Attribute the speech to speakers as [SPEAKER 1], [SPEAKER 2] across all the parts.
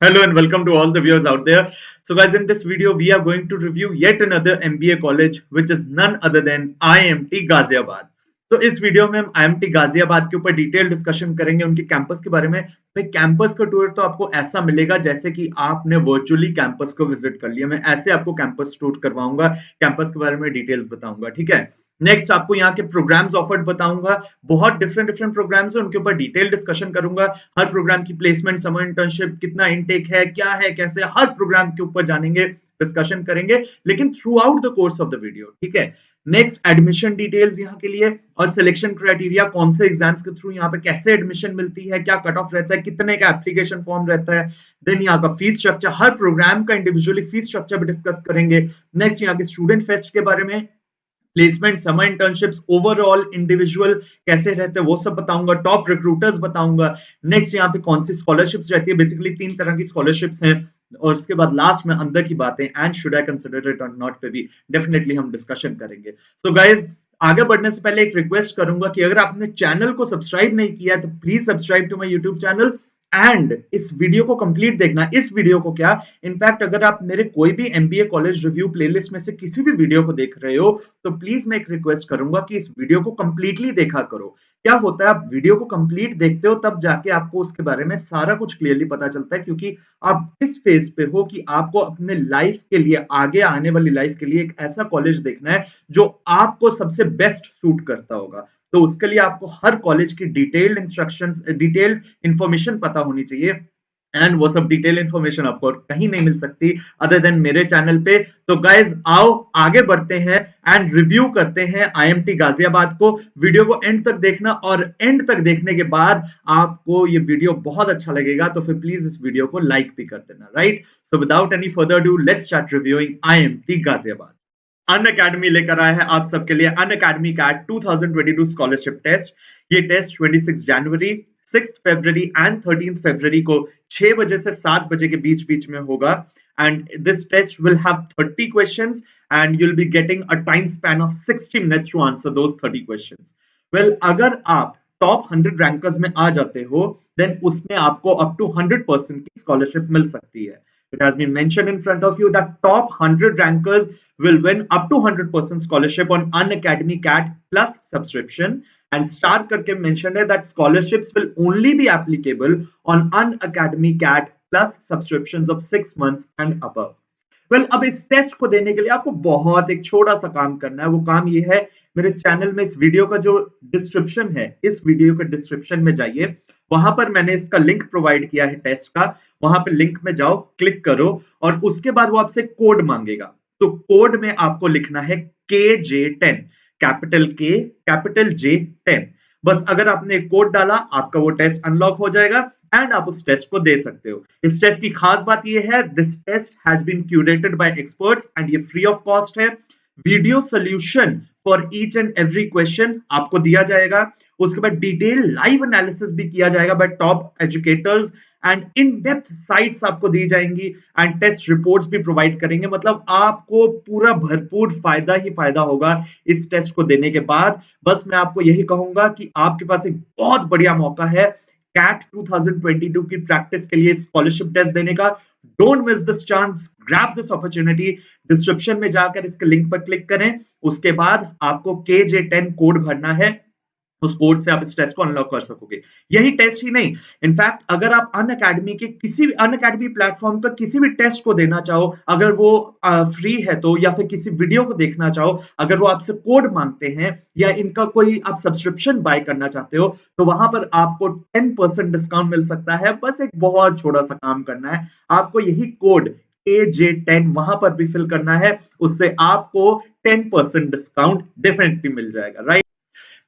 [SPEAKER 1] Hello and welcome to all the viewers out there. So guys, in this video, we are going to review yet another MBA college, which is none other than IMT Ghaziabad. तो इस video में हम IMT Ghaziabad के ऊपर detail discussion करेंगे उनके campus के बारे में। भाई कैंपस का टूर तो आपको ऐसा मिलेगा जैसे कि आपने वर्चुअली कैंपस को विजिट कर लिया। मैं ऐसे आपको कैंपस टूर करवाऊंगा, कैंपस के बारे में डिटेल्स बताऊंगा, ठीक है। नेक्स्ट आपको यहाँ के प्रोग्राम्स ऑफर्ड बताऊंगा, बहुत डिफरेंट डिफरेंट प्रोग्राम्स है, उनके ऊपर डिटेल डिस्कशन करूंगा। हर प्रोग्राम की प्लेसमेंट, समर इंटर्नशिप, कितना इनटेक है, क्या है, कैसे, हर प्रोग्राम के ऊपर जानेंगे, डिस्कशन करेंगे, लेकिन through out the course of the video, ठीक है। नेक्स्ट एडमिशन डिटेल्स यहाँ के लिए और सिलेक्शन क्राइटेरिया, कौन से एग्जाम्स के थ्रू यहाँ पे कैसे एडमिशन मिलती है, क्या कट ऑफ रहता है, कितने का एप्लीकेशन फॉर्म रहता है। देन यहाँ का फीस स्ट्रक्चर, हर प्रोग्राम का इंडिविजुअली फीस स्ट्रक्चर भी डिस्कस करेंगे। नेक्स्ट यहाँ के स्टूडेंट फेस्ट के बारे में, placement, summer internships, overall individual कैसे रहते हैं वो सब बताऊंगा, टॉप रिक्रूटर्स बताऊंगा। नेक्स्ट यहाँ पे कौन सी स्कॉलरशिप्स रहती है, बेसिकली 3 तरह की स्कॉलरशिप्स हैं। और उसके बाद लास्ट में अंदर की बातें, and should I consider it और नॉट पे भी डेफिनेटली हम डिस्कशन करेंगे। सो गाइज, आगे बढ़ने से पहले एक रिक्वेस्ट करूंगा कि अगर आपने चैनल को सब्सक्राइब नहीं किया तो please subscribe to my YouTube channel and इस वीडियो को कंप्लीट देखना। इस वीडियो को क्या, इनफैक्ट अगर आप मेरे कोई भी एमबीए कॉलेज रिव्यू प्लेलिस्ट में से किसी भी वीडियो को देख रहे हो तो प्लीज मैं एक रिक्वेस्ट करूंगा कि इस वीडियो को कंप्लीटली देखा करो। क्या होता है, आप वीडियो को कंप्लीट देखते हो तब जाके आपको उसके बारे में सारा कुछ क्लियरली पता चलता है, क्योंकि आप इस फेज पे हो कि आपको अपने लाइफ के लिए, आगे आने वाली लाइफ के लिए एक ऐसा कॉलेज देखना है जो आपको सबसे बेस्ट सूट करता होगा। तो उसके लिए आपको हर कॉलेज की डिटेल्ड इंस्ट्रक्शंस, डिटेल्ड इंफॉर्मेशन पता होनी चाहिए, एंड वो सब डिटेल इंफॉर्मेशन आपको कहीं नहीं मिल सकती अदर देन मेरे चैनल पे। तो गाइज आओ आगे बढ़ते हैं एंड रिव्यू करते हैं आईएमटी गाजियाबाद को। वीडियो को एंड तक देखना और एंड तक देखने के बाद आपको ये वीडियो बहुत अच्छा लगेगा तो फिर प्लीज इस वीडियो को लाइक भी कर देना, right. So without any further ado let's start reviewing IMT Ghaziabad. Unacademy लेकर आया है आप सबके लिए Unacademy CAT 2022 scholarship test. ये टेस्ट 26 जनवरी, 6 फरवरी एंड 13 फरवरी को 6 बजे से 7 बजे के बीच बीच में होगा। And this test will have 30 questions and you will be getting a time span of 60 minutes to answer those 30 questions. Well, अगर आप टॉप 100 रैंकर्स में आ जाते हो देन उसमें आपको अप टू 100% की स्कॉलरशिप मिल सकती है। It has been mentioned in front of you that top 100 rankers will win up to 100% scholarship on Unacademy CAT plus subscription. And star करके mentioned है that scholarships will only be applicable on Unacademy CAT plus subscriptions of 6 months and above. Well अब इस test को देने के लिए आपको बहुत एक छोटा सा काम करना है। वो काम ये है, मेरे चैनल में इस वीडियो का जो डिस्क्रिप्शन है, इस वीडियो के डिस्क्रिप्शन में जाइए, वहां पर मैंने इसका लिंक प्रोवाइड किया है टेस्ट का। वहां पे लिंक में जाओ, क्लिक करो और उसके बाद वो आपसे कोड मांगेगा। तो कोड में आपको लिखना है KJ10, capital K capital J10। बस अगर आपने कोड डाला आपका वो टेस्ट अनलॉक हो जाएगा एंड आप उस टेस्ट को दे सकते हो। इस टेस्ट की खास बात ये है, this test has been curated by experts and ये फ्री ऑफ कॉस्ट है। Video solution for each and every question आपको दिया जाएगा। उसके बाद डिटेल लाइव एनालिसिस भी किया जाएगा bye top educators and in depth sites आपको दी जाएंगी एंड टेस्ट रिपोर्ट्स भी प्रोवाइड करेंगे। मतलब आपको पूरा भरपूर फायदा ही फायदा होगा इस टेस्ट को देने के बाद। बस मैं आपको यही कहूंगा कि आपके पास एक बहुत बढ़िया मौका है कैट 2022 की प्रैक्टिस के लिए स्कॉलरशिप टेस्ट देने का। Don't miss this chance, grab this opportunity. Description में जाकर इसके लिंक पर क्लिक करें, उसके बाद आपको KJ10 कोड भरना है। उस कोड से आप इस टेस्ट को अनलॉक कर सकोगे। यही टेस्ट ही नहीं, इनफैक्ट अगर आप अन अकेडमी के किसी भी अन अकेडमी प्लेटफॉर्म पर किसी भी टेस्ट को देना चाहो, अगर वो फ्री है तो, या फिर किसी वीडियो को देखना चाहो, अगर वो आपसे कोड मांगते हैं या इनका कोई आप सब्सक्रिप्शन बाय करना चाहते हो तो वहां पर आपको 10% डिस्काउंट मिल सकता है। बस एक बहुत छोटा सा काम करना है, आपको यही कोड KJ10 वहां पर भी फिल करना है, उससे आपको 10% डिस्काउंट डेफिनेटली मिल जाएगा, राइट।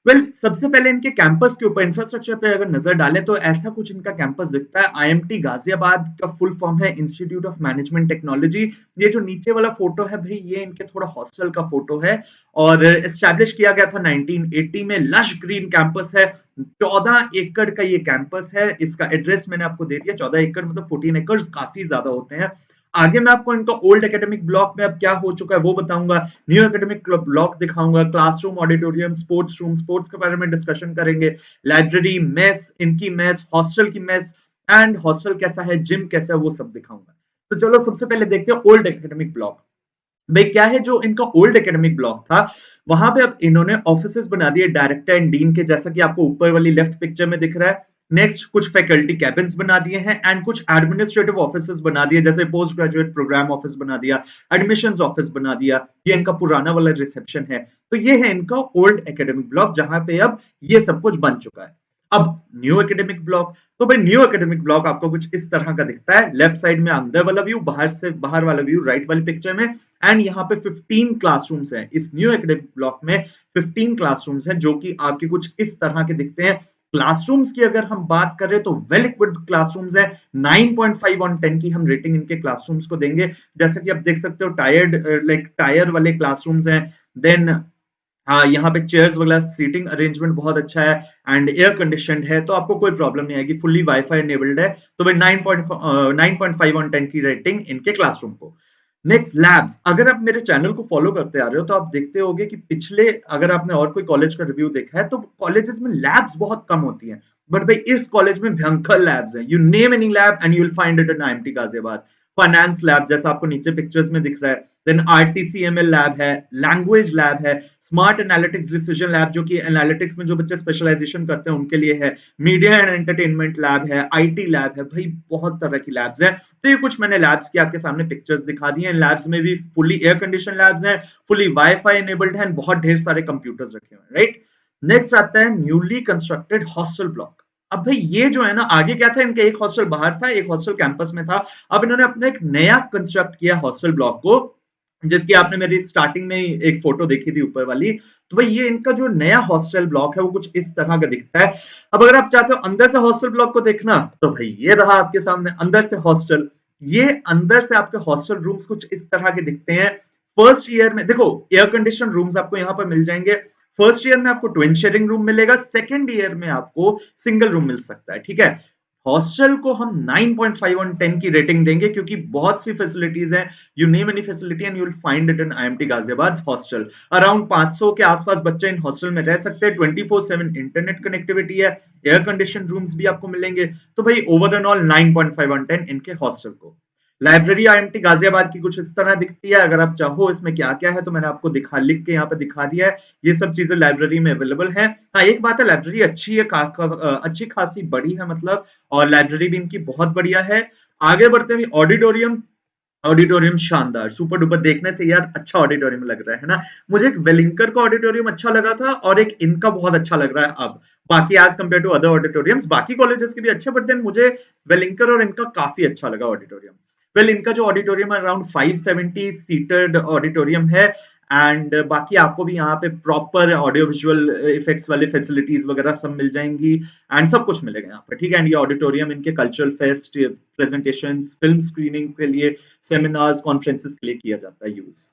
[SPEAKER 1] वेल सबसे पहले इनके कैंपस के ऊपर, इंफ्रास्ट्रक्चर पे अगर नजर डालें तो ऐसा कुछ इनका कैंपस दिखता है। आईएमटी गाजियाबाद का फुल फॉर्म है इंस्टीट्यूट ऑफ मैनेजमेंट टेक्नोलॉजी। ये जो नीचे वाला फोटो है भाई, ये इनके थोड़ा हॉस्टल का फोटो है और एस्टैब्लिश किया गया था 1980 में। लश ग्रीन कैंपस है, 14 एकड़ का ये कैंपस है। इसका एड्रेस मैंने आपको दे दिया, 14 एकड़ मतलब 14 एकड़ काफी ज्यादा होते हैं। आगे मैं आपको इनका ओल्ड एकेडमिक ब्लॉक में अब क्या हो चुका है वो बताऊंगा, न्यू एकेडमिक ब्लॉक दिखाऊंगा, classroom, auditorium, sports room, sports के बारे में डिस्कशन करेंगे, लाइब्रेरी, मेस, इनकी मेस, हॉस्टल की मेस, एंड हॉस्टल कैसा है, जिम कैसा है, वो सब दिखाऊंगा। तो चलो सबसे पहले देखते हैं ओल्ड एकेडमिक ब्लॉक। भाई क्या है, जो इनका ओल्ड एकेडमिक ब्लॉक था वहां पे अब इन्होंने ऑफिसेस बना दिए डायरेक्टर एंड डीन के, जैसा कि आपको ऊपर वाली लेफ्ट पिक्चर में दिख रहा है। नेक्स्ट कुछ फैकल्टी कैबिन्स बना दिए हैं एंड कुछ एडमिनिस्ट्रेटिव ऑफिसेस बना दिए, जैसे पोस्ट ग्रेजुएट प्रोग्राम ऑफिस बना दिया, एडमिशंस ऑफिस बना दिया। ये इनका पुराना वाला रिसेप्शन है। तो ये है इनका ओल्ड एकेडमिक ब्लॉक, जहां पे अब ये सब कुछ बन चुका है। अब न्यू एकेडमिक ब्लॉक, तो भाई न्यू एकेडमिक ब्लॉक आपको कुछ इस तरह का दिखता है। लेफ्ट साइड में अंदर वाला व्यू, बाहर से बाहर वाला व्यू राइट वाली पिक्चर में। एंड यहाँ पे 15 क्लासरूम्स हैं इस न्यू एकेडमिक ब्लॉक में। 15 क्लासरूम्स हैं जो कि आपके कुछ इस तरह के दिखते हैं। क्लासरूम्स की अगर हम बात करें तो वेल इक्विप्ड क्लासरूम्स है। 9.5 ऑन 10 की हम रेटिंग इनके क्लासरूम्स को देंगे। जैसा कि आप देख सकते हो टायर वाले क्लासरूम्स हैं। देन हाँ, यहाँ पे चेयर्स वगैरह सीटिंग अरेंजमेंट बहुत अच्छा है एंड एयर कंडीशनड है, तो आपको कोई प्रॉब्लम नहीं आएगी। फुल्ली वाईफाई एनेबल्ड है। तो भाई 9.5 ऑन 10 की रेटिंग इनके क्लासरूम को। नेक्स्ट लैब्स, अगर आप मेरे चैनल को फॉलो करते आ रहे हो तो आप देखते होगे कि पिछले, अगर आपने और कोई कॉलेज का रिव्यू देखा है तो कॉलेजेस में लैब्स बहुत कम होती हैं। बट भाई इस कॉलेज में भयंकर लैब्स हैं। You name any lab and you will find it in IMT Ghaziabad. Finance lab जैसा आपको नीचे पिक्चर्स में दिख रहा है। देन आरटीसीएमएल लैब है, लैंग्वेज लैब है, स्मार्ट एनालिटिक्स डिसीजन लैब जो कि एनालिटिक्स में जो बच्चे स्पेशलाइजेशन करते हैं उनके लिए है। मीडिया एंड एंटरटेनमेंट लैब है, आईटी लैब है। भाई बहुत तरह की लैब्स हैं। तो ये कुछ मैंने लैब्स की आपके सामने पिक्चर्स दिखा दी हैं। लैब्स में भी फुली एयर कंडीशन लैब्स हैं, फुली वाईफाई एनेबल्ड हैं, बहुत ढेर सारे कंप्यूटर्स रखे हुए हैं, राइट। नेक्स्ट आता है न्यूली कंस्ट्रक्टेड हॉस्टल ब्लॉक। अब भाई ये जो है ना, आगे क्या था, इनका एक हॉस्टल बाहर था, एक हॉस्टल कैंपस में था। अब इन्होंने अपना एक नया कंस्ट्रक्ट किया हॉस्टल ब्लॉक को, जिसकी आपने मेरी स्टार्टिंग में ही एक फोटो देखी थी ऊपर वाली। तो भाई ये इनका जो नया हॉस्टल ब्लॉक है वो कुछ इस तरह का दिखता है। अब अगर आप चाहते हो अंदर से हॉस्टल ब्लॉक को देखना, तो भाई ये रहा आपके सामने अंदर से हॉस्टल। ये अंदर से आपके हॉस्टल रूम्स कुछ इस तरह के दिखते हैं। फर्स्ट ईयर में देखो एयर कंडीशन रूम्स आपको यहाँ पर मिल जाएंगे। फर्स्ट ईयर में आपको ट्विन शेयरिंग रूम मिलेगा, सेकेंड ईयर में आपको सिंगल रूम मिल सकता है, ठीक है। हॉस्टल को हम 9.5 ऑन 10 की रेटिंग देंगे क्योंकि बहुत सी फैसिलिटीज हैं। You name any facility and you will find it in IMT Ghaziabad hostel. Around 500 के आसपास बच्चे इन हॉस्टल में रह सकते हैं। 24/7 इंटरनेट कनेक्टिविटी है, एयर कंडीशन रूम्स भी आपको मिलेंगे। तो भाई ओवर एंड ऑल 9.5 ऑन 10 इनके हॉस्टल को। लाइब्रेरी आईएमटी गाजियाबाद की कुछ इस तरह दिखती है। अगर आप चाहो इसमें क्या क्या है तो मैंने आपको दिखा लिख के यहाँ पे दिखा दिया है। ये सब चीजें लाइब्रेरी में अवेलेबल है। हाँ एक बात है, लाइब्रेरी अच्छी है, अच्छी खासी बड़ी है मतलब, और लाइब्रेरी भी इनकी बहुत बढ़िया है। आगे बढ़ते हुए ऑडिटोरियम, ऑडिटोरियम शानदार सुपर डुपर, देखने से यार अच्छा ऑडिटोरियम लग रहा है ना। मुझे एक वेलिंकर का ऑडिटोरियम अच्छा लगा था और एक इनका बहुत अच्छा लग रहा है अब। बाकी as compare to other auditoriums बाकी कॉलेजेस के भी अच्छे, बट देन मुझे वेलिंकर और इनका काफी अच्छा लगा ऑडिटोरियम। वेल इनका जो ऑडिटोरियम है अराउंड 570 सीटेड ऑडिटोरियम है। एंड बाकी आपको भी यहाँ पे प्रॉपर ऑडियो विजुअल इफेक्ट्स वाले फैसिलिटीज वगैरह सब मिल जाएंगी एंड सब कुछ मिलेगा यहाँ पे, ठीक है। एंड ये ऑडिटोरियम इनके cultural fest, presentations, film screening के लिए, सेमिनार्स, कॉन्फ्रेंसेस के लिए किया जाता है यूज।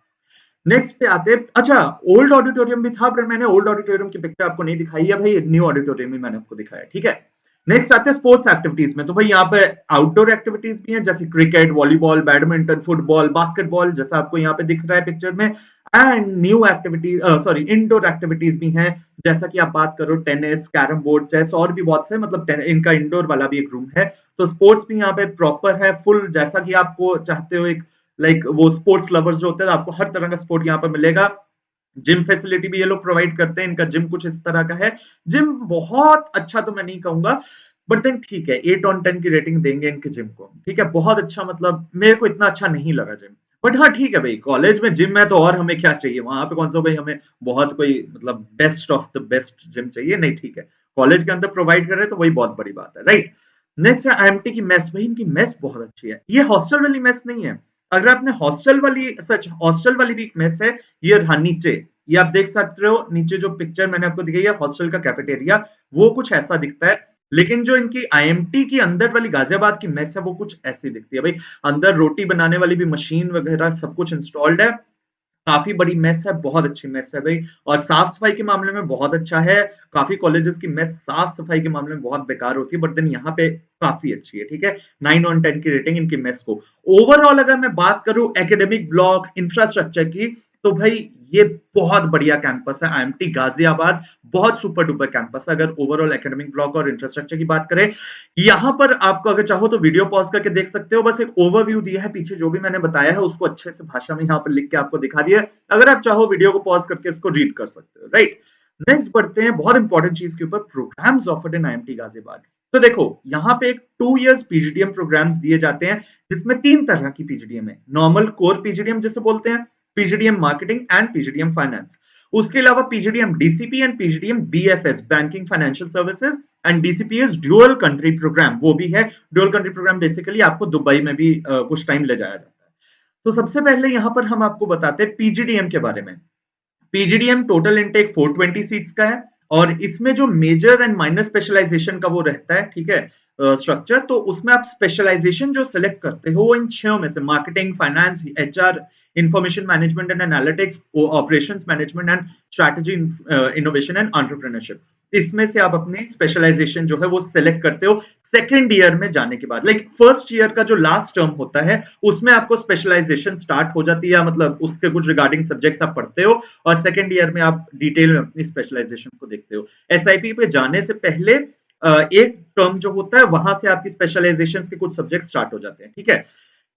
[SPEAKER 1] नेक्स्ट पे आते हैं, अच्छा ओल्ड ऑडिटोरियम भी था पर मैंने ओल्ड ऑडिटोरियम की पिक्चर आपको नहीं दिखाई है भाई, न्यू ऑडिटोरियम ही मैंने आपको दिखाया, ठीक है। नेक्स्ट आते हैं स्पोर्ट्स एक्टिविटीज में। तो भाई यहाँ पे आउटडोर एक्टिविटीज भी हैं जैसे cricket, volleyball, badminton, football, basketball, जैसा आपको यहाँ पे दिख रहा है पिक्चर में। And new activities, sorry indoor activities भी हैं, जैसा कि आप बात करो टेनिस, कैरम बोर्ड, चेस और भी बहुत से, मतलब इनका इंडोर वाला भी एक रूम है। तो स्पोर्ट्स भी यहाँ पे प्रॉपर है फुल, जैसा कि आपको चाहते हो एक लाइक वो स्पोर्ट्स लवर्स जो होते हैं, आपको हर तरह का स्पोर्ट यहाँ पर मिलेगा। जिम फैसिलिटी भी ये लोग प्रोवाइड करते हैं। इनका जिम कुछ इस तरह का है। जिम बहुत अच्छा तो मैं नहीं कहूंगा, बट देन ठीक है, 8 ऑन 10 की रेटिंग देंगे इनके जिम को, ठीक है। बहुत अच्छा, मतलब मेरे को इतना अच्छा नहीं लगा जिम, बट हाँ ठीक है भाई, कॉलेज में जिम है तो और हमें क्या चाहिए वहां पे, कौन सा भाई हमें बहुत कोई मतलब best of the best gym चाहिए, नहीं ठीक है। कॉलेज के अंदर प्रोवाइड कर रहे हैं तो वही बहुत बड़ी बात है, राइट। नेक्स्ट है आईएमटी की मेस। भाई इनकी मेस बहुत अच्छी है, ये हॉस्टल वाली मेस नहीं है। अगर आपने हॉस्टल वाली, सच हॉस्टल वाली भी एक मेस है, ये रहा नीचे, ये आप देख सकते हो नीचे जो पिक्चर मैंने आपको दिखाई है हॉस्टल का कैफेटेरिया, वो कुछ ऐसा दिखता है। लेकिन जो इनकी आईएमटी की अंदर वाली गाजियाबाद की मेस है वो कुछ ऐसी दिखती है भाई। अंदर रोटी बनाने वाली भी मशीन वगैरह सब कुछ इंस्टॉल्ड है। काफी बड़ी मेस है, बहुत अच्छी मेस है भाई। और साफ सफाई के मामले में बहुत अच्छा है। काफी कॉलेजेस की मेस साफ सफाई के मामले में बहुत बेकार होती है, बट देन यहाँ पे काफी अच्छी है, ठीक है। 9 ऑन 10 की रेटिंग इनकी मेस को। ओवरऑल अगर मैं बात करूं एकेडमिक ब्लॉक इंफ्रास्ट्रक्चर की, तो भाई ये बहुत बढ़िया कैंपस है आईएमटी गाजियाबाद, बहुत सुपर डुपर कैंपस है। अगर ओवरऑल एकेडमिक ब्लॉक और इंफ्रास्ट्रक्चर की बात करें, यहाँ पर आपको अगर चाहो तो वीडियो पॉज करके देख सकते हो, बस एक ओवरव्यू दिया है, पीछे जो भी मैंने बताया है उसको अच्छे से भाषा में यहाँ पर लिख के आपको दिखा दिया है। अगर आप चाहो वीडियो को पॉज करके इसको रीड कर सकते हो, राइट। नेक्स्ट बढ़ते हैं बहुत इंपॉर्टेंट चीज के ऊपर, programs offered in IMT Ghaziabad. तो देखो यहाँ पे एक 2 years पीजीडीएम प्रोग्राम्स दिए जाते हैं, जिसमें 3 तरह की पीजीडीएम है। नॉर्मल कोर पीजीडीएम जिसे बोलते हैं, PGDM marketing and PGDM finance. उसके अलावा PGDM DCP and PGDM BFS banking financial services and DCP is dual country program, वो भी है ड्यूअल कंट्री प्रोग्राम। बेसिकली आपको दुबई में भी कुछ टाइम ले जाया जाता है। तो सबसे पहले यहाँ पर हम आपको बताते हैं पीजीडीएम के बारे में। पीजीडीएम टोटल इनटेक 420 सीट्स का है, और इसमें जो मेजर एंड माइनर स्पेशलाइजेशन का वो रहता है, ठीक है, स्ट्रक्चर। तो उसमें आप स्पेशलाइजेशन जो सिलेक्ट करते हो वो इन 6 में से marketing, finance, HR, information management and analytics, operations management and strategy, innovation and entrepreneurship, इसमें से आप अपनी स्पेशलाइजेशन जो है वो सिलेक्ट करते हो सेकेंड ईयर में जाने के बाद। लाइक फर्स्ट ईयर का जो लास्ट टर्म होता है उसमें आपको स्पेशलाइजेशन स्टार्ट हो जाती है, मतलब उसके कुछ रिगार्डिंग सब्जेक्ट्स आप पढ़ते हो, और सेकेंड ईयर में आप डिटेल में अपनी स्पेशलाइजेशन को देखते हो। एसआईपी पे जाने से पहले एक टर्म जो होता है वहां से आपकी स्पेशलाइजेशन के कुछ सब्जेक्ट स्टार्ट हो जाते हैं, ठीक है।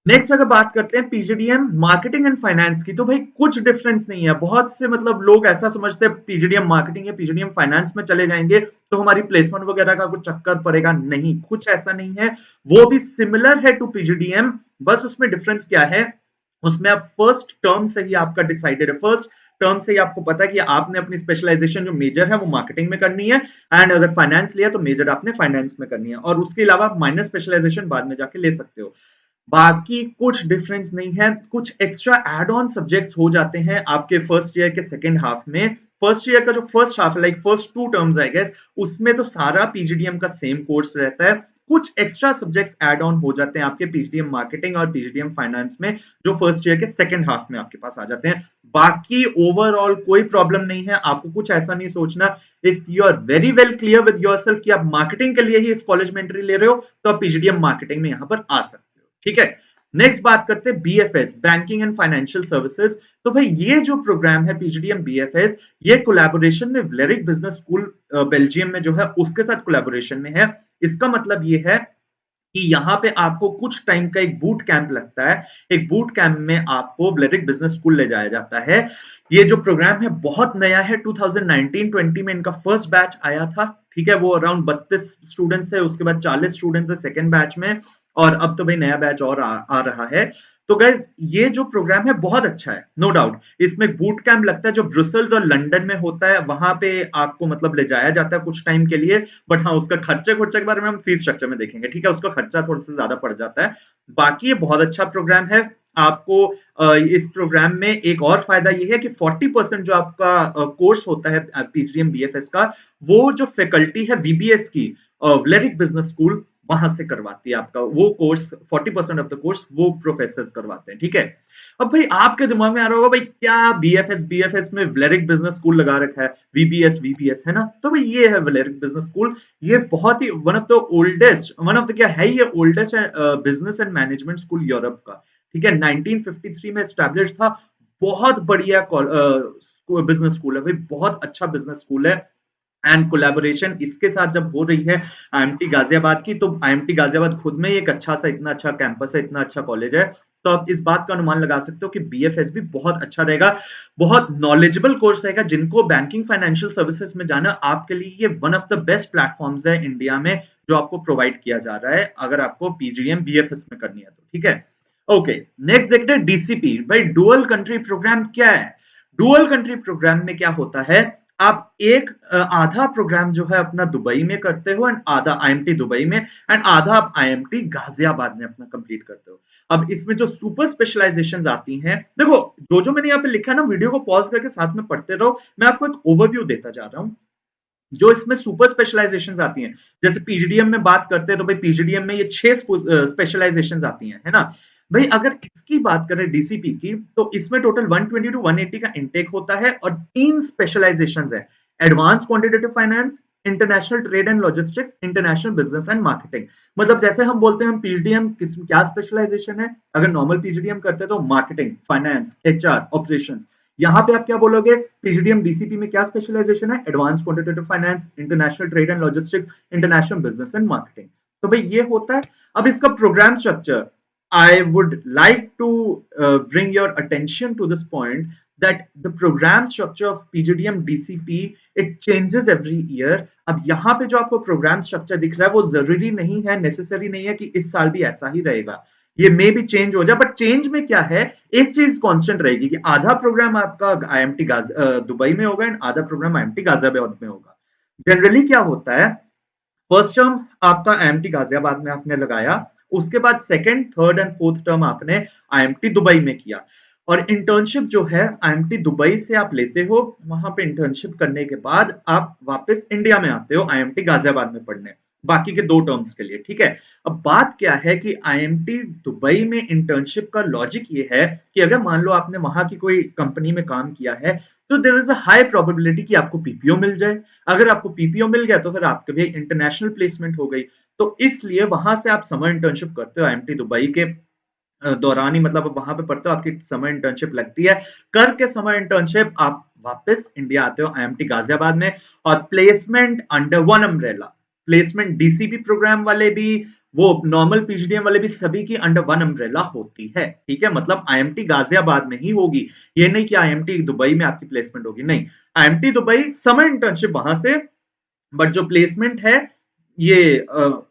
[SPEAKER 1] नेक्स्ट अगर बात करते हैं पीजीडीएम मार्केटिंग एंड फाइनेंस की, तो भाई कुछ डिफरेंस नहीं है। बहुत से मतलब लोग ऐसा समझते हैं पीजीडीएम मार्केटिंग या पीजीडीएम फाइनेंस में चले जाएंगे तो हमारी प्लेसमेंट वगैरह का कुछ चक्कर पड़ेगा, नहीं, कुछ ऐसा नहीं है। वो भी सिमिलर है टू पीजीडीएम, बस उसमें डिफरेंस क्या है, उसमें आप फर्स्ट टर्म से ही आपका डिसाइडेड है, फर्स्ट टर्म से ही आपको पता है कि आपने अपनी स्पेशलाइजेशन जो मेजर है वो मार्केटिंग में करनी है, एंड अगर फाइनेंस लिया तो मेजर आपने फाइनेंस में करनी है, और उसके अलावा आप माइनर स्पेशलाइजेशन बाद में जाके ले सकते हो। बाकी कुछ डिफरेंस नहीं है। कुछ एक्स्ट्रा एड ऑन सब्जेक्ट्स हो जाते हैं आपके फर्स्ट ईयर के सेकेंड हाफ में। फर्स्ट ईयर का जो फर्स्ट हाफ है, like first 2 terms I guess, उसमें तो सारा पीजीडीएम का सेम कोर्स रहता है। कुछ एक्स्ट्रा सब्जेक्ट्स ऐड ऑन हो जाते हैं आपके पीजीडीएम मार्केटिंग और पीजीडीएम फाइनेंस में, जो फर्स्ट ईयर के सेकेंड हाफ में आपके पास आ जाते हैं। बाकी ओवरऑल कोई प्रॉब्लम नहीं है, आपको कुछ ऐसा नहीं सोचना। If you are very well clear with yourself कि आप मार्केटिंग के लिए ही इस कॉलेज में एंट्री ले रहे हो, तो आप पीजीडीएम मार्केटिंग में यहाँ पर आ सकते हो, ठीक है। नेक्स्ट बात करते हैं BFS banking and financial services. तो भाई ये जो प्रोग्राम है पीजीडीएम बीएफएस, ये कोलैबोरेशन में व्लेरिक बिजनेस स्कूल बेल्जियम में जो है उसके साथ कोलैबोरेशन में है। इसका मतलब ये है कि यहाँ पे आपको कुछ टाइम का एक बूट कैंप लगता है। एक बूट कैंप में आपको व्लेरिक बिजनेस स्कूल ले जाया जाता है। ये जो प्रोग्राम है बहुत नया है, 2019-20 में इनका फर्स्ट बैच आया था, ठीक है। वो अराउंड 32 स्टूडेंट्स है, उसके बाद 40 स्टूडेंट्स है सेकेंड बैच में, और अब तो भाई नया बैच और आ रहा है। तो गाइज ये जो प्रोग्राम है बहुत अच्छा है, नो डाउट। इसमें बूट कैंप लगता है जो ब्रुसेल्स और लंदन में होता है, वहां पे आपको मतलब ले जाया जाता है कुछ टाइम के लिए। बट हाँ, उसका खर्चे खुर्चे के बारे में हम फीस स्ट्रक्चर में देखेंगे, ठीक है, उसका खर्चा थोड़ा सा ज्यादा पड़ जाता है। बाकी ये बहुत अच्छा प्रोग्राम है। आपको इस प्रोग्राम में एक और फायदा ये है कि 40% जो आपका कोर्स होता है पीजीडीएम बीएफएस का, वो जो फैकल्टी है वीबीएस की, व्लेरिक बिजनेस स्कूल, वहां से करवाती है आपका वो कोर्स। 40% ऑफ द कोर्स वो प्रोफेसर करवाते हैं, ठीक है। अब भाई आपके दिमाग में आ रहा होगा भाई क्या बीएफएस बीएफएस में व्लेरिक बिजनेस स्कूल लगा रखा है, वीबीएस वीबीएस है ना। तो भाई ये है व्लेरिक बिजनेस स्कूल। ये बहुत ही one of the oldest, one of the क्या है, ये oldest business and management school Europe का, ठीक है। 1953 में स्टैब्लिश था। बहुत बढ़िया बिजनेस स्कूल है भाई, बहुत अच्छा बिजनेस स्कूल है। एंड कोलैबोरेशन इसके साथ जब हो रही है आईएमटी गाजियाबाद की, तो आईएमटी गाजियाबाद खुद में एक अच्छा सा इतना अच्छा कैंपस है, इतना अच्छा कॉलेज है। तो आप इस बात का अनुमान लगा सकते हो कि बीएफएस भी बहुत अच्छा रहेगा, बहुत नॉलेजेबल कोर्स रहेगा। जिनको बैंकिंग फाइनेंशियल सर्विसेज में जाना, आपके लिए ये one of the best platforms है इंडिया में जो आपको प्रोवाइड किया जा रहा है, अगर आपको पीजीएम बीएफएस में करनी है तो, ठीक है। ओके, नेक्स्ट देखते हैं डीसीपी। भाई डुअल कंट्री प्रोग्राम क्या है? डुअल कंट्री प्रोग्राम में क्या होता है, आप एक आधा प्रोग्राम जो है अपना दुबई में करते हो, एंड आधा आईएमटी दुबई में, एंड आधा आप आईएमटी गाजियाबाद में अपना कंप्लीट करते हो। अब इसमें जो सुपर स्पेशलाइजेशंस आती हैं, देखो जो जो मैंने यहाँ पे लिखा है ना, वीडियो को पॉज करके साथ में पढ़ते रहो, मैं आपको एक ओवरव्यू देता जा रहा हूँ। जो इसमें सुपर स्पेशलाइजेशंस आती हैं, जैसे पीजीडीएम में बात करते हैं तो भाई पीजीडीएम में ये 6 स्पेशलाइजेशंस आती हैं, है ना। भाई अगर इसकी बात करें डीसीपी की, तो इसमें टोटल 120 टू 180 का इनटेक होता है, और 3 स्पेशलाइजेशंस है। Advance quantitative finance, international trade and logistics, international business and marketing. मतलब जैसे हम बोलते हैं हम पीजीडीएम क्या स्पेशलाइजेशन है, अगर नॉर्मल पीजीडीएम करते हैं तो मार्केटिंग, फाइनेंस, एचआर, ऑपरेशंस। यहाँ पे आप क्या बोलोगे, पीजीडीएम डीसीपी में क्या स्पेशलाइजेशन है, advance quantitative finance, international trade and logistics, international business and marketing. तो भाई ये होता है। अब इसका program structure, I would like to bring your attention to this point that the program structure of PGDM DCP it changes every year। अब यहाँ पे जो आपको प्रोग्राम स्ट्रक्चर दिख रहा है वो जरूरी नहीं है, नेसेसरी नहीं है कि इस साल भी ऐसा ही रहेगा, ये मे भी चेंज हो जाए, बट चेंज में क्या है, एक चीज कांस्टेंट रहेगी कि आधा प्रोग्राम आपका आईएमटी दुबई में होगा एंड आधा प्रोग्राम आईएमटी गाजियाबाद में होगा। जनरली क्या होता है, फर्स्ट टर्म आपका आईएमटी गाजियाबाद में आपने लगाया, उसके बाद second third and fourth term आपने आईएमटी दुबई में किया, और इंटर्नशिप जो है आईएमटी दुबई से आप लेते हो, वहां पे इंटर्नशिप करने के बाद आप वापस इंडिया में आते हो आईएमटी गाजियाबाद में पढ़ने, बाकी के 2 टर्म्स के लिए, ठीक है। अब बात क्या है कि आईएमटी दुबई में इंटर्नशिप का लॉजिक ये है कि अगर मान लो आपने वहां की कोई कंपनी में काम किया है, तो there is a high probability कि आपको पीपीओ मिल जाए। अगर आपको पीपीओ मिल गया तो फिर आपके भी इंटरनेशनल प्लेसमेंट हो गई। तो इसलिए वहां से आप समर इंटर्नशिप करते हो आईएमटी दुबई के दौरान ही, मतलब वहां पे पढ़ते हो, आपकी समर इंटर्नशिप लगती है, करके समर इंटर्नशिप आप वापस इंडिया आते हो आईएमटी गाजियाबाद में, और placement under one umbrella, placement DCP program वाले भी, वो नॉर्मल पीजीडीएम वाले भी, सभी की अंडर वन अम्ब्रेला होती है, ठीक है। मतलब आईएमटी गाजियाबाद में ही होगी, ये नहीं कि आईएमटी दुबई में आपकी प्लेसमेंट होगी, नहीं, आईएमटी दुबई समर इंटर्नशिप वहां से, बट जो प्लेसमेंट है ये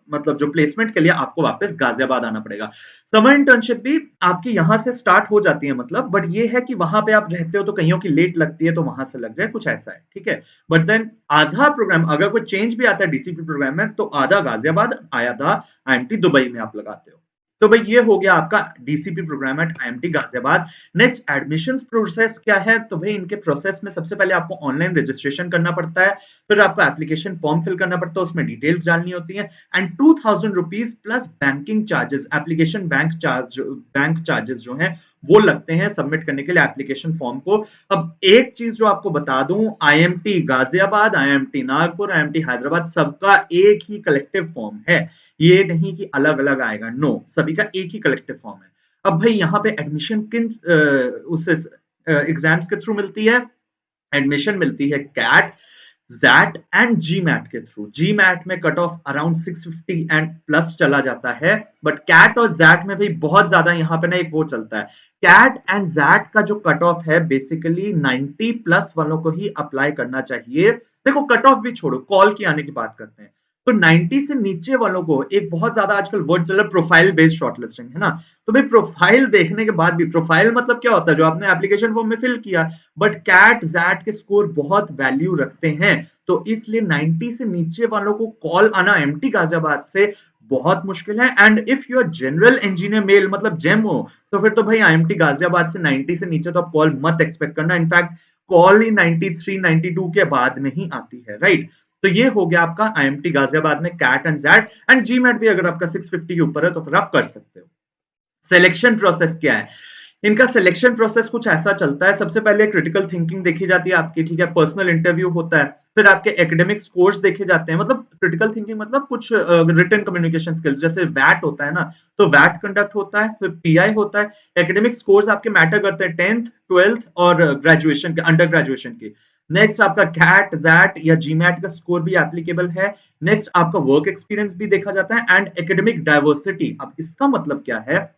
[SPEAKER 1] मतलब जो प्लेसमेंट के लिए आपको वापस गाजियाबाद आना पड़ेगा। समर इंटर्नशिप भी आपकी यहाँ से स्टार्ट हो जाती है, मतलब, बट ये है कि वहां पे आप रहते हो तो कईयों की लेट लगती है तो वहां से लग जाए, कुछ ऐसा है, ठीक है। बट देन आधा प्रोग्राम अगर कोई चेंज भी आता है डीसीपी प्रोग्राम में, तो आधा गाजियाबाद, आधा आईएमटी दुबई में आप लगाते हो। तो भाई ये हो गया आपका DCP program at IMT Ghaziabad. Next admissions process क्या है, तो भाई इनके प्रोसेस में सबसे पहले आपको ऑनलाइन रजिस्ट्रेशन करना पड़ता है, फिर आपको एप्लीकेशन फॉर्म फिल करना पड़ता है, उसमें डिटेल्स डालनी होती है, and 2000 rupees plus banking charges, application bank charges जो हैं वो लगते हैं सबमिट करने के लिए एप्लीकेशन फॉर्म को। अब एक चीज जो आपको बता दूं, IMT Ghaziabad, IMT Nagpur, IMT Hyderabad, सबका एक ही कलेक्टिव फॉर्म है, ये नहीं कि अलग अलग आएगा, नो, सभी का एक ही कलेक्टिव फॉर्म है। अब भाई यहाँ पे एडमिशन किन उस एग्जाम्स के थ्रू मिलती है, एडमिशन मिलती है CAT, XAT and GMAT के थ्रू। जी मैट में cut off around 650 and plus चला जाता है, बट कैट और जैट में भी बहुत ज्यादा यहाँ पे ना एक वो चलता है, कैट एंड जैट का जो कट ऑफ है बेसिकली 90 प्लस वालों को ही अप्लाई करना चाहिए। देखो कट ऑफ भी छोड़ो, कॉल की आने की बात करते हैं, तो 90 से नीचे वालों को एक बहुत ज्यादा आजकल वर्ड चल रहा है प्रोफाइल बेस्ड शॉर्टलिस्टिंग, है ना। तो भाई प्रोफाइल देखने के बाद भी, प्रोफाइल मतलब क्या होता है, जो आपने एप्लीकेशन फॉर्म में फिल किया, बट कैट जैट के स्कोर बहुत वैल्यू रखते हैं, तो इसलिए 90 से नीचे वालों को कॉल आना एमटी गाजियाबाद से बहुत मुश्किल है। And if you are general engineer male, मतलब जेम हो, तो फिर तो भाई आईएमटी गाजियाबाद से 90 से नीचे तो आप कॉल मत एक्सपेक्ट करना, इनफैक्ट कॉल ही 93 92 के बाद में ही आती है, राइट। तो ये हो गया आपका आईएमटी गाजियाबाद में CAT and XAT, and GMAT भी अगर आपका 650 के ऊपर है तो फिर आप कर सकते हो। सिलेक्शन प्रोसेस क्या है, इनका सिलेक्शन प्रोसेस कुछ ऐसा चलता है, सबसे पहले क्रिटिकल थिंकिंग देखी जाती है आपकी, ठीक है, पर्सनल इंटरव्यू होता है, फिर आपके एकेडमिक स्कोर्स देखे जाते हैं, मतलब क्रिटिकल थिंकिंग मतलब कुछ रिटन कम्युनिकेशन स्किल्स, जैसे वैट होता है ना, तो वैट कंडक्ट होता है, फिर पीआई होता है, एकेडमिक स्कोर्स आपके मैटर करते हैं 10th 12th और ग्रेजुएशन के, अंडर ग्रेजुएशन के। नेक्स्ट आपका कैट जैट या जीमैट का स्कोर भी एप्लीकेबल है। नेक्स्ट आपका वर्क एक्सपीरियंस भी देखा जाता है, एंड एकेडमिक डाइवर्सिटी। अब इसका मतलब क्या है,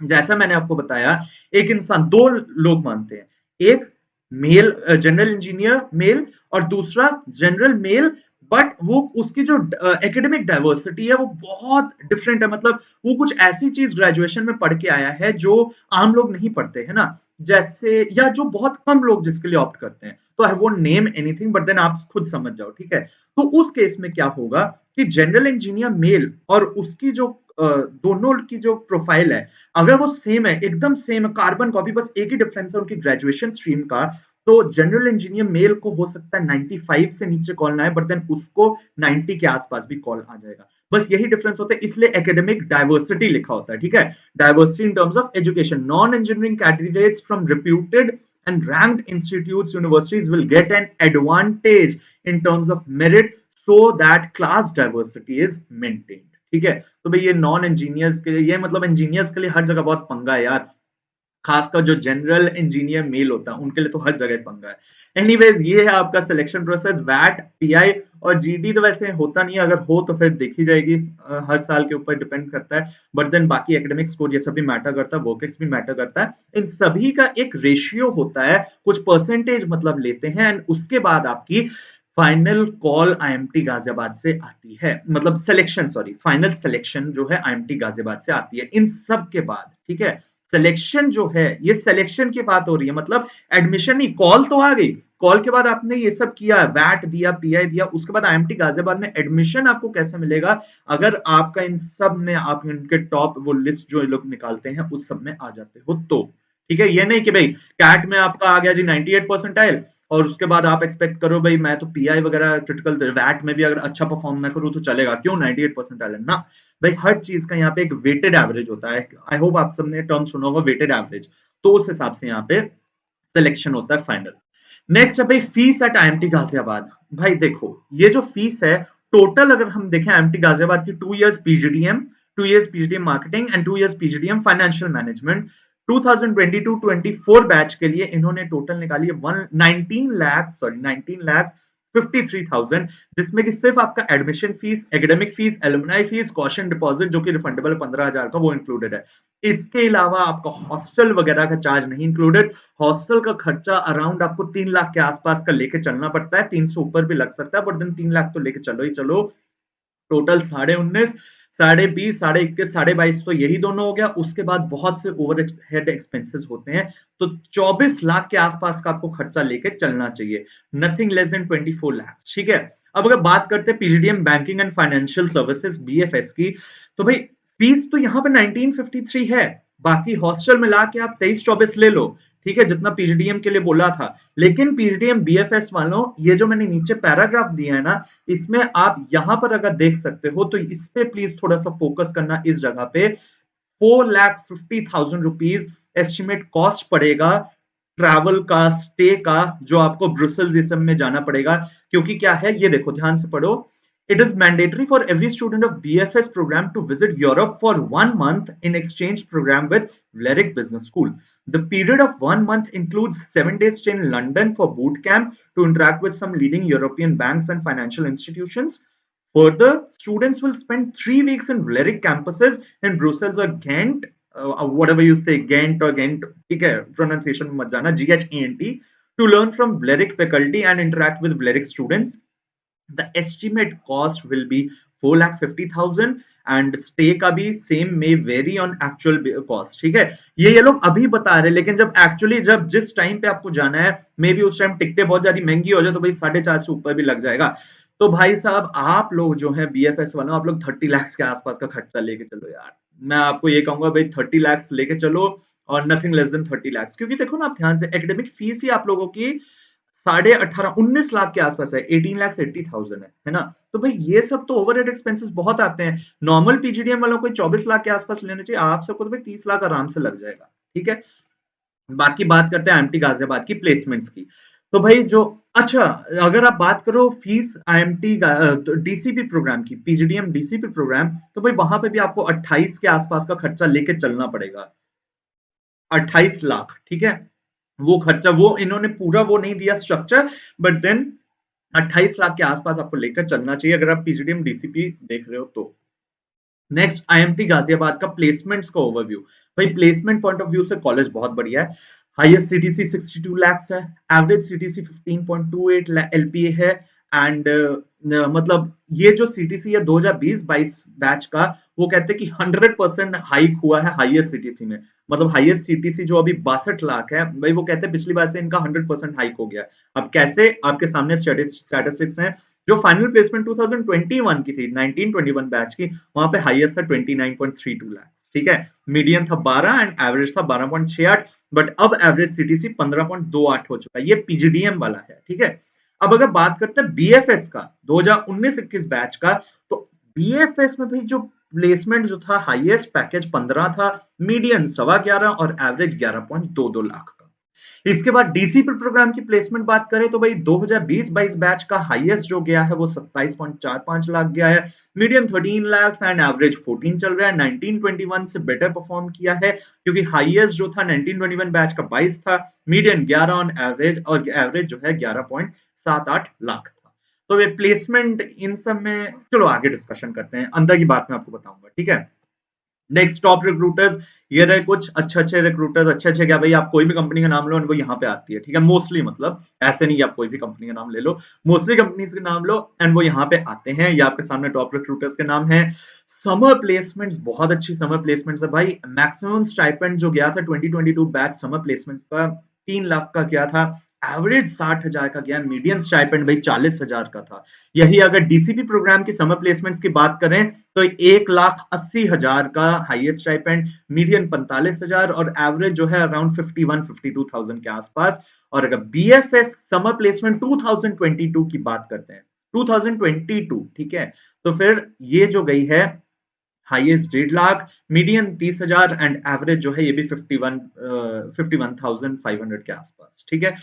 [SPEAKER 1] जैसा मैंने आपको बताया, एक इंसान, 2 लोग मानते हैं, एक मेल जनरल इंजीनियर मेल और दूसरा जनरल मेल, बट वो उसकी जो एकेडमिक डाइवर्सिटी है वो बहुत डिफरेंट है, मतलब वो कुछ ऐसी चीज ग्रेजुएशन में पढ़ के आया है जो आम लोग नहीं पढ़ते, है ना, जैसे, या जो बहुत कम लोग जिसके लिए ऑप्ट करते हैं, तो I won't name anything, but then आप खुद समझ जाओ, ठीक है। तो उस केस में क्या होगा कि जनरल इंजीनियर मेल और उसकी जो दोनों की जो प्रोफाइल है, अगर वो सेम है, एकदम सेम है, कार्बन कॉपी, बस एक ही डिफरेंस है उनकी ग्रेजुएशन स्ट्रीम का, तो जनरल इंजीनियर मेल को हो सकता है 95 से नीचे कॉल ना आए, बट देन उसको 90 के आसपास भी कॉल आ जाएगा, बस यही डिफरेंस होता है, इसलिए एकेडमिक डाइवर्सिटी लिखा होता है, ठीक है। Diversity in terms of education, non engineering candidates from reputed and ranked institutes universities will get an advantage in terms of merit so that class diversity is maintained, ठीक है। तो भाई ये नॉन इंजीनियर्स के लिए, ये मतलब इंजीनियर्स के लिए हर जगह बहुत पंगा है यार, खासकर जो जनरल इंजीनियर मेल होता है उनके लिए तो हर जगह पंगा है। एनीवेज ये है आपका सिलेक्शन प्रोसेस। वैट, पीआई और जीडी तो वैसे होता नहीं है, अगर हो तो फिर देखी जाएगी, हर साल के ऊपर डिपेंड करता है। बट देन बाकी एकेडमिक स्कोर ये सब भी मैटर करता है, वर्क एक्स भी मैटर करता है। इन सभी का एक रेशियो होता है, कुछ परसेंटेज मतलब लेते हैं एंड उसके बाद आपकी फाइनल कॉल आईएमटी गाजियाबाद से आती है, मतलब सिलेक्शन, सॉरी, फाइनल सिलेक्शन जो है आईएमटी गाजियाबाद से आती है इन सब के बाद। ठीक है, सिलेक्शन जो है ये सिलेक्शन की बात हो रही है, मतलब एडमिशन नहीं, कॉल तो आ गई, कॉल के बाद आपने ये सब किया, वैट दिया, पीआई दिया, उसके बाद आईएमटी गाजियाबाद में एडमिशन आपको कैसे मिलेगा? अगर आपका इन सब में आप इनके टॉप वो लिस्ट जो लोग निकालते हैं उस सब में आ जाते हो तो। ठीक है, ये नहीं कि भाई कैट में आपका आ गया जी 98 परसेंटाइल और उसके बाद आप एक्सपेक्ट करो भाई मैं तो पीआई वगैरह क्रिटिकल वैट में भी अगर अच्छा परफॉर्म ना करूं तो चलेगा, क्यों 98 परसेंटाइल है ना भाई। हर चीज का यहाँ पे एक वेटेड एवरेज होता है, आई होप आप सबने टर्म सुना होगा वेटेड एवरेज, तो उस हिसाब से यहाँ पे सिलेक्शन होता है फाइनल। नेक्स्ट है भाई फीस एट आईएमटी गाजियाबाद। भाई देखो ये जो फीस है टोटल अगर हम देखें आईएमटी गाजियाबाद की 2 years PGDM, 2 years PGDM marketing and 2 years PGDM financial management, 2022-24 batch के लिए इन्होंने टोटल निकाली है 19 लाख 53,000, जिसमें कि सिर्फ आपका admission fees, academic fees, alumni fees, caution deposit जो कि रिफंडेबल 15,000 का वो इंक्लूडेड है। इसके अलावा आपका हॉस्टल वगैरह का चार्ज नहीं इंक्लूडेड। हॉस्टल का खर्चा अराउंड आपको 3 लाख के आसपास का लेके चलना पड़ता है, 300 ऊपर भी लग सकता है, बट देन 3 लाख तो लेके चलो ही चलो। टोटल 19.5, 20.5, 21.5, 22.5 तो यही दोनों हो गया। उसके बाद बहुत से ओवर हेड एक्सपेंसेस होते हैं, तो 24 लाख के आसपास का आपको खर्चा लेके चलना चाहिए, नथिंग लेस देन 24 लाख। ठीक है, अब अगर बात करते हैं PGDM banking and financial services BFS की, तो भाई फीस तो यहाँ पे 1953 है, बाकी हॉस्टल मिला के आप 23-24 ले लो, ठीक है, जितना पीजीडीएम के लिए बोला था। लेकिन पीजीडीएम बीएफएस वालों ये जो मैंने नीचे पैराग्राफ दिया है ना, इसमें आप यहां पर अगर देख सकते हो तो इस पे प्लीज थोड़ा सा फोकस करना, इस जगह पे 4,50,000 रुपीज एस्टिमेट कॉस्ट पड़ेगा ट्रैवल का, स्टे का, जो आपको ब्रुसेल्स ये सब में जाना पड़ेगा। क्योंकि क्या है ये देखो ध्यान से पढ़ो, it is mandatory for every student of BFS program to visit Europe for 1 month in exchange program with Vlerick Business School. The period of 1 month includes 7 days stay in London for boot camp to interact with some leading European banks and financial institutions. Further, students will spend 3 weeks in Vlerick campuses in Brussels or Ghent, whatever you say, Ghent or Ghent, okay, pronunciation मत जाना, Ghent, to learn from Vlerick faculty and interact with Vlerick students. The estimate cost will be 4,50,000 and stay का भी same may vary on actual cost। ठीक है, ये लोग अभी बता रहे हैं, लेकिन जब एक्चुअली जब जिस टाइम पे आपको जाना है मे बी उस टाइम टिकटें बहुत ज्यादा महंगी हो जाए तो भाई 4.5 से ऊपर भी लग जाएगा। तो भाई साहब आप लोग जो है बीएफएस वालों, आप लोग 30 लाख के आसपास का खर्चा लेके चलो यार। मैं आपको ये कहूंगा भाई 30 लाख लेके चलो और नथिंग लेस देन 30 लाख, क्योंकि देखो ना आप ध्यान से एकेडमिक फीस ही आप लोगों की 18.5 19 लाख के आसपास है, 18,80,000 है ना। तो भाई ये सब तो ओवरहेड एक्सपेंसेस बहुत आते हैं। नॉर्मल पीजीडीएम वालों को 24 लाख के आसपास लेना चाहिए, आप सबको तो भाई 30 लाख आराम से लग जाएगा। ठीक है, बाकी बात करते हैं आईएमटी गाजियाबाद की प्लेसमेंट्स की। तो भाई जो अच्छा, अगर आप बात करो फीस आईएमटी डीसीपी प्रोग्राम की, पीजीडीएम डीसीपी प्रोग्राम, तो भाई वहां पे भी आपको 28 के आसपास का खर्चा लेके चलना पड़ेगा, 28 लाख। ठीक है, वो खर्चा वो इन्होंने पूरा वो नहीं दिया स्ट्रक्चर, बट देन 28 लाख के आसपास आपको लेकर चलना चाहिए अगर आप पीजीडीएम डीसीपी देख रहे हो तो। नेक्स्ट आईएमटी गाजियाबाद का प्लेसमेंट्स का ओवरव्यू। भाई प्लेसमेंट पॉइंट ऑफ व्यू से कॉलेज बहुत बढ़िया है। हाईएस्ट सीटीसी 62 लाख है, एवरेज सीटीसी 15.28 एलपीए है एंड मतलब ये जो सीटीसी है 2020-22 बैच का, वो कहते हैं कि 100% हाइक हुआ है हाईएस्ट सीटीसी में। मतलब हाईएस्ट सीटीसी जो अभी 62 लाख है भाई, वो कहते हैं पिछली बार से इनका 100% हाइक हो गया। अब कैसे, आपके सामने स्टैटिस्टिक्स हैं। जो फाइनल प्लेसमेंट 2021 की थी, 1921 बैच की, वहां पे हाईएस्ट था 29.32 लाख। ठीक है, मीडियन था 12 एंड एवरेज था 12.68, बट अब एवरेज सीटीसी 15.28 हो चुका है, ये पीजीडीएम वाला है। ठीक है, अब अगर बात करते हैं बीएफएस का 2019-21 बैच का, तो बीएफएस में भी जो प्लेसमेंट जो था, हाईएस्ट पैकेज 15 था, मीडियन 11.25 और एवरेज 11.22 लाख का। इसके बाद डीसीपी प्रोग्राम की प्लेसमेंट बात करें तो भाई 2020-22 बैच का हाईएस्ट जो गया है वो 27.45 लाख गया है, मीडियम 13 लाख एंड एवरेज 14 चल रहा है। 1921 से बेटर परफॉर्म किया है क्योंकि हाईएस्ट जो था 1921 बैच का 22 था, मीडियम 11 ऑन एवरेज और एवरेज जो है 11.78 लाख था। तो ये प्लेसमेंट इन सब में चलो आगे डिस्कशन करते हैं, अंदर की बात मैं आपको बताऊंगा, ठीक है। नेक्स्ट टॉप रिक्रूटर्स, ये रहे कुछ अच्छे अच्छे रिक्रूटर्स, अच्छे अच्छे क्या भाई, आप कोई भी कंपनी का नाम लो वो यहाँ पे आती है, ठीक है, मोस्टली, मतलब ऐसे नहीं आप कोई भी कंपनी का नाम ले लो, मोस्टली कंपनीज के नाम लो एंड वो यहाँ पे आते हैं। ये आपके सामने टॉप रिक्रूटर्स के नाम है। समर प्लेसमेंट्स, बहुत अच्छी समर प्लेसमेंट्स है भाई। मैक्सिमम स्टाइपेंड जो गया था 2022 बैच समर प्लेसमेंट्स का 3 लाख का गया था, एवरेज 60,000 का गया, मीडियम स्टाइपेंड भाई 40,000 का था। यही अगर डीसीपी प्रोग्राम की समर प्लेसमेंट्स की बात करें तो 1,80,000 का हाईएस्ट स्टाइपेंड, मीडियम 45,000 और एवरेज जो है अराउंड 51-52,000 के आसपास। और अगर बीएफएस समर प्लेसमेंट 2022 की बात करते हैं, 2022, ठीक है, तो फिर ये जो गई है highest 1.5 lakh, medium 30,000 and average जो है ये भी 51,500 के आसपास, ठीक है।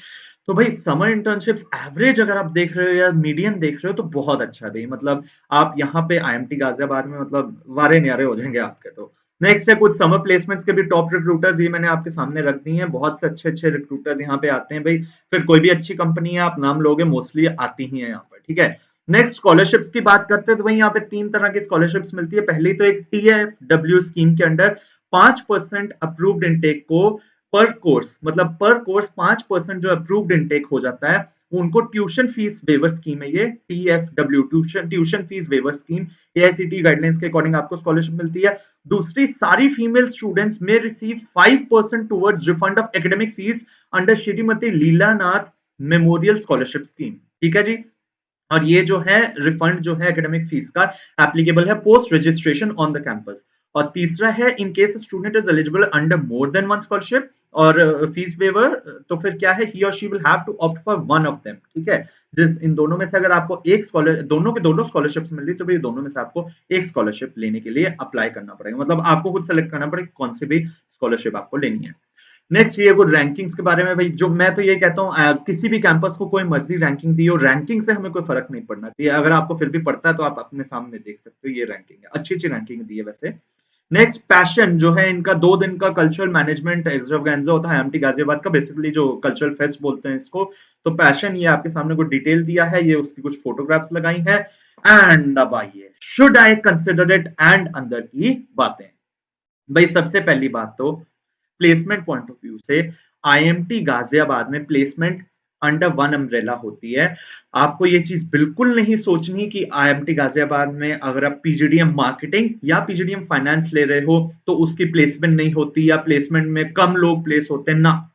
[SPEAKER 1] तो भाई समर इंटर्नशिप्स एवरेज अगर आप देख रहे हो या मीडियम देख रहे हो तो बहुत अच्छा है भाई, मतलब आप यहाँ पे आईएमटी गाजियाबाद में मतलब वारे न्यारे हो जाएंगे आपके। तो नेक्स्ट है कुछ समर प्लेसमेंट्स के भी टॉप रिक्रूटर्स, ये मैंने आपके सामने रख दी हैं, बहुत से अच्छे अच्छे रिक्रूटर्स यहाँ पे आते हैं भाई। फिर कोई भी अच्छी कंपनी है आप नाम लोगे, मोस्टली आती ही है यहाँ पर, ठीक है। नेक्स्ट स्कॉलरशिप्स की बात करते हैं तो वही यहाँ पे 3 तरह की स्कॉलरशिप्स मिलती है। पहली तो एक टीएफडब्ल्यू स्कीम के अंडर 5% अप्रूव्ड इनटेक को पर कोर्स, मतलब पर कोर्स 5% जो अप्रूव्ड इनटेक हो जाता है उनको ट्यूशन फीस वेवर स्कीम है ये TFW, tuition fee waiver scheme, AICT guidelines के अकॉर्डिंग आपको स्कॉलरशिप मिलती है। दूसरी, सारी female students may receive 5% towards refund of academic fees under Shrimati Leelanath memorial scholarship scheme, ठीक है जी। और ये जो है रिफंड जो है एकेडमिक फीस का एप्लीकेबल है post registration on the campus. और तीसरा है in case student is eligible under more than one scholarship और फीस वेवर, तो फिर क्या है, ही और she will have to opt for one of them, ठीक है। जिस इन दोनों में से अगर आपको एक स्कॉलर, दोनों के दोनों स्कॉलरशिप्स मिल रही तो भाई दोनों में से आपको एक स्कॉलरशिप लेने के लिए अप्लाई करना पड़ेगा, मतलब आपको खुद सेलेक्ट करना पड़ेगा कौन सी भी स्कॉलरशिप आपको लेनी है। नेक्स्ट ये कुछ रैंकिंग्स के बारे में भाई, जो मैं तो ये कहता हूँ किसी भी कैंपस को कोई मर्जी रैंकिंग दी हो, रैंकिंग से हमें कोई फर्क नहीं पड़ना चाहिए। अगर आपको फिर भी पड़ता है तो आप अपने सामने देख सकते हो, ये रैंकिंग है, अच्छी अच्छी रैंकिंग दी है वैसे। नेक्स्ट पैशन जो है इनका 2 दिन का कल्चरल मैनेजमेंट एक्स्ट्रावेगेंजा होता है एमटी गाजियाबाद का, बेसिकली जो कल्चरल फेस्ट बोलते हैं इसको। तो पैशन ये आपके सामने कुछ डिटेल दिया है, ये उसकी कुछ फोटोग्राफ्स लगाई है। एंड अब आइए should I consider it and अंदर की बातें। भाई सबसे पहली बात तो प्लेसमेंट पॉइंट ऑफ व्यू से आईएमटी गाजियाबाद में प्लेसमेंट अंडर वन अम्ब्रेला होती है। आपको ये चीज बिल्कुल नहीं सोचनी कि आईएमटी गाजियाबाद में अगर आप पीजीडीएम मार्केटिंग या पीजीडीएम फाइनेंस ले रहे हो तो उसकी प्लेसमेंट नहीं होती या प्लेसमेंट में कम लोग प्लेस होते हैं, ना।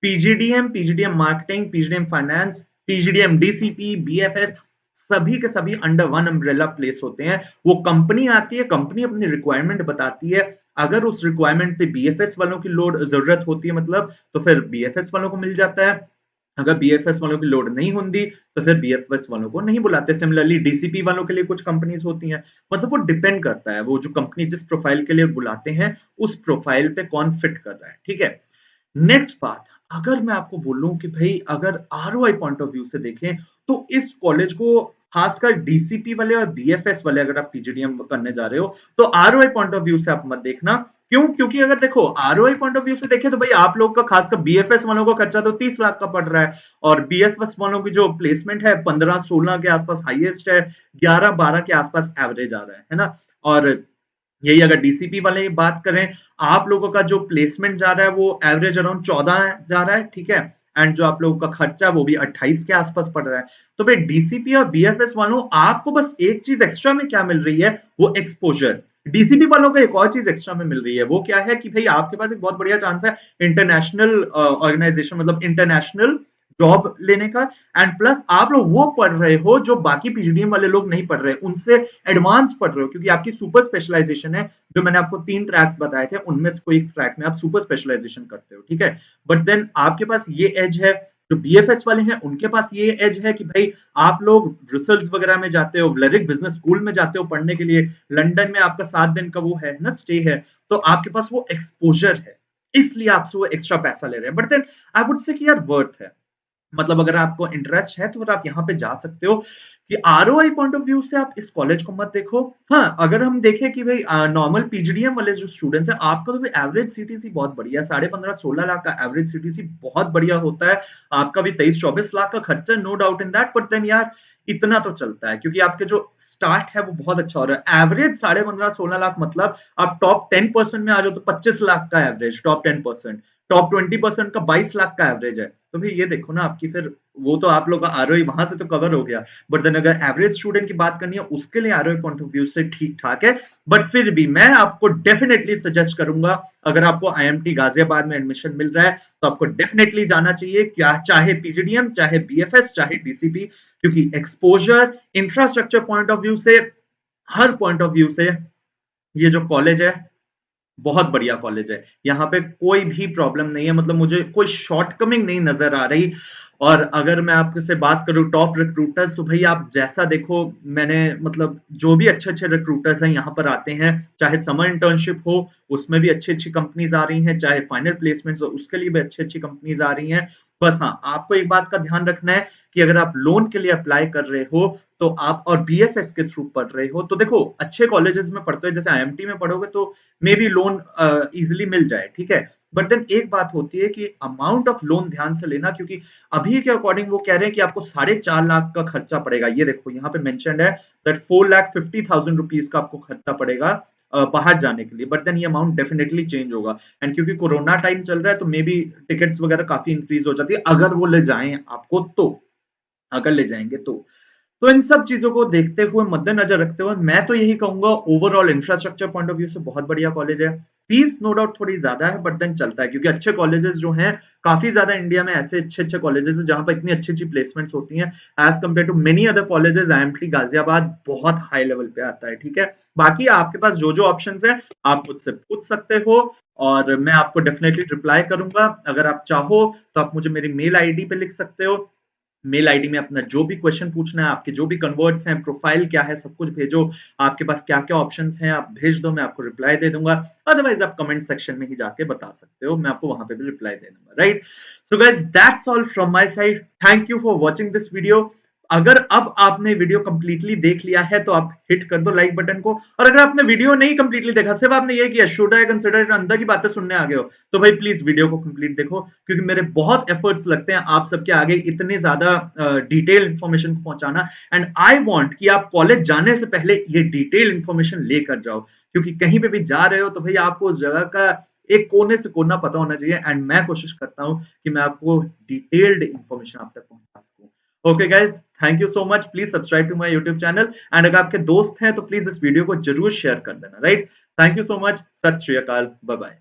[SPEAKER 1] PGDM, PGDM marketing, PGDM finance, PGDM DCP, BFS, सभी के सभी अंडर वन अम्ब्रेला प्लेस होते हैं। वो कंपनी आती है, कंपनी अपनी रिक्वायरमेंट बताती है, अगर उस रिक्वायरमेंट पे बीएफएस वालों की लोड जरूरत होती है मतलब, तो फिर बीएफएस वालों को मिल जाता है। अगर बीएफएस वालों की लोड नहीं होती तो फिर बीएफएस वालों को नहीं बुलाते। सिमिलरली डीसीपी वालों के लिए कुछ कंपनीज होती हैं, मतलब वो डिपेंड करता है, वो जो कंपनी जिस प्रोफाइल के लिए बुलाते हैं उस प्रोफाइल पे कौन फिट कर रहा है, ठीक है। नेक्स्ट बात, अगर मैं आपको बोलूं कि भाई अगर आरओआई पॉइंट ऑफ व्यू से देखें तो इस कॉलेज को खासकर डीसीपी वाले और बीएफएस वाले, अगर आप पीजीडीएम करने जा रहे हो तो आरओआई पॉइंट ऑफ व्यू से आप मत देखना। क्यों? क्योंकि अगर देखो आरओआई पॉइंट ऑफ व्यू से देखें तो भाई आप लोग का खासकर बीएफएस वालों का खर्चा तो 30 लाख का पड़ रहा है और बीएफएस वालों की जो प्लेसमेंट है 15-16 के आसपास हाईएस्ट है, 11-12 के आसपास एवरेज आ रहा है ना। और यही अगर डीसीपी वाले की बात करें, आप लोगों का जो प्लेसमेंट जा रहा है वो एवरेज अराउंड 14 जा रहा है, ठीक है। एंड जो आप लोगों का खर्चा वो भी 28 के आसपास पड़ रहा है। तो भाई डीसीपी और बीएफएस वालों आपको बस एक चीज एक्स्ट्रा में क्या मिल रही है, वो एक्सपोजर। डीसीपी वालों को एक और चीज एक्स्ट्रा में मिल रही है, वो क्या है कि भाई आपके पास एक बहुत बढ़िया चांस है इंटरनेशनल ऑर्गेनाइजेशन, मतलब इंटरनेशनल जॉब लेने का। एंड प्लस आप लोग वो पढ़ रहे हो जो बाकी पीजीडीएम वाले लोग नहीं पढ़ रहे, उनसे एडवांस पढ़ रहे हो, क्योंकि आपकी सुपर स्पेशलाइजेशन है। जो मैंने आपको 3 ट्रैक्स बताए थे उनमें से कोई एक ट्रैक में आप सुपर स्पेशलाइजेशन करते हो, ठीक है। बट देन आपके पास ये एज है, जो बीएफएस वाले हैं उनके पास ये एज है कि भाई आप लोग ब्रुसेल्स वगैरह में जाते हो, व्लेरिक बिजनेस स्कूल में जाते हो पढ़ने के लिए, लंदन में आपका 7 दिन का वो है ना स्टे है, तो आपके पास वो एक्सपोजर है। इसलिए आपसे वो एक्स्ट्रा पैसा ले रहे हैं, but then I would say कि यार वर्थ है। मतलब अगर आपको इंटरेस्ट है तो फिर आप यहाँ पे जा सकते हो कि आरओआई पॉइंट ऑफ व्यू से आप इस कॉलेज को मत देखो। हाँ, अगर हम देखें कि भाई नॉर्मल पीजीडीएम वाले जो स्टूडेंट्स हैं, आपका तो भाई एवरेज सीटीसी बहुत बढ़िया है, 15.5-16 लाख का एवरेज सीटीसी बहुत बढ़िया होता है। आपका भी 23-24 लाख का खर्चा, no doubt in that, but then यार इतना तो चलता है क्योंकि आपके जो स्टार्ट है वो बहुत अच्छा हो रहा है। एवरेज 15.5-16 लाख मतलब आप टॉप 10% में आ जाओ तो 25 लाख का एवरेज, टॉप 10%, टॉप 20% का 22 लाख का एवरेज है। तो भाई ये देखो ना आपकी फिर वो तो आप लोग का आरओई वहां से तो कवर हो गया, बट देन अगर एवरेज स्टूडेंट की बात करनी है उसके लिए आरओई पॉइंट ऑफ व्यू से ठीक ठाक है। बट फिर भी मैं आपको डेफिनेटली सजेस्ट करूंगा, अगर आपको आईएमटी गाजियाबाद में एडमिशन मिल रहा है तो आपको डेफिनेटली जाना चाहिए, क्या चाहे पीजीडीएम, चाहे बीएफएस, चाहे डीसीपी, क्योंकि exposure, infrastructure point of view से, हर पॉइंट ऑफ व्यू से ये जो कॉलेज है बहुत बढ़िया कॉलेज है। यहाँ पे कोई भी प्रॉब्लम नहीं है, मतलब मुझे कोई शॉर्टकमिंग नहीं नजर आ रही। और अगर मैं आपसे बात करूं टॉप रिक्रूटर्स, तो भाई आप जैसा देखो, मैंने मतलब जो भी अच्छे अच्छे रिक्रूटर्स हैं यहाँ पर आते हैं, चाहे समर इंटर्नशिप हो उसमें भी अच्छी अच्छी कंपनीज आ रही हैं, चाहे फाइनल प्लेसमेंट्स हो उसके लिए भी अच्छी अच्छी कंपनीज आ रही हैं। बस हाँ, आपको एक बात का ध्यान रखना है कि अगर आप लोन के लिए अप्लाई कर रहे हो तो आप, और बीएफएस के थ्रू पढ़ रहे हो, तो देखो अच्छे कॉलेजेस में पढ़ते हो, जैसे आईएमटी में पढ़ोगे तो मे बी लोन इजिली मिल जाए, ठीक है। बट देन एक बात होती है कि अमाउंट ऑफ लोन ध्यान से लेना, क्योंकि अभी के अकॉर्डिंग वो कह रहे हैं कि आपको 4.5 लाख का खर्चा पड़ेगा। ये देखो यहाँ पे मेंशन्ड है दैट 4,50,000 रुपीज का आपको खर्चा पड़ेगा बाहर जाने के लिए। बट देन ये अमाउंट डेफिनेटली चेंज होगा, एंड क्योंकि कोरोना टाइम चल रहा है तो मे बी टिकट्स वगैरह काफी इंक्रीज हो जाती है, अगर वो ले जाएं आपको तो, अगर ले जाएंगे तो इन सब चीजों को देखते हुए, मद्देनजर रखते हुए, मैं तो यही कहूंगा overall infrastructure point of view से बहुत बढ़िया कॉलेज है। फीस नो डाउट थोड़ी ज्यादा है, बट देन चलता है क्योंकि अच्छे कॉलेजेस जो हैं, काफी ज्यादा इंडिया में ऐसे अच्छे अच्छे कॉलेजेस हैं जहां पर इतनी अच्छी अच्छी प्लेसमेंट्स होती हैं as compare to many other colleges. IMT Ghaziabad बहुत हाई लेवल पे आता है, ठीक है। बाकी आपके पास जो जो ऑप्शंस हैं आप मुझसे पूछ सकते हो, और मैं आपको डेफिनेटली रिप्लाई करूंगा। अगर आप चाहो तो आप मुझे मेरी मेल आईडी पे लिख सकते हो, मेल आईडी में अपना जो भी क्वेश्चन पूछना है, आपके जो भी कन्वर्ट्स हैं, प्रोफाइल क्या है, सब कुछ भेजो। आपके पास क्या क्या ऑप्शंस हैं आप भेज दो, मैं आपको रिप्लाई दे दूंगा। अदरवाइज आप कमेंट सेक्शन में ही जाके बता सकते हो, मैं आपको वहां पे भी रिप्लाई दे दूंगा, right. So guys, that's all from my side. Thank you for watching this video. अगर अब आपने वीडियो कंप्लीटली देख लिया है तो आप हिट कर दो लाइक बटन को, और अगर आपने वीडियो नहीं कंप्लीटली देखा, सिर्फ आपने ये किया शुड आई कंसिडर अंदर की बातें सुनने आ गए हो, तो भाई प्लीज वीडियो को कंप्लीट देखो, क्योंकि मेरे बहुत एफर्ट्स लगते हैं आप सबके आगे इतने ज्यादा डिटेल इंफॉर्मेशन को पहुंचाना। एंड आई वांट कि आप कॉलेज जाने से पहले ये डिटेल इंफॉर्मेशन लेकर जाओ, क्योंकि कहीं पे भी जा रहे हो तो भाई आपको उस जगह का एक कोने से कोना पता होना चाहिए, एंड मैं कोशिश करता हूं कि मैं आपको डिटेल्ड इंफॉर्मेशन आप तक पहुंचा सकूं। Okay guys, thank you so much. Please subscribe to my YouTube channel, and अगर आपके दोस्त हैं तो प्लीज इस वीडियो को जरूर शेयर कर देना, right. Thank you so much. सत श्री अकाल, बाय बाय।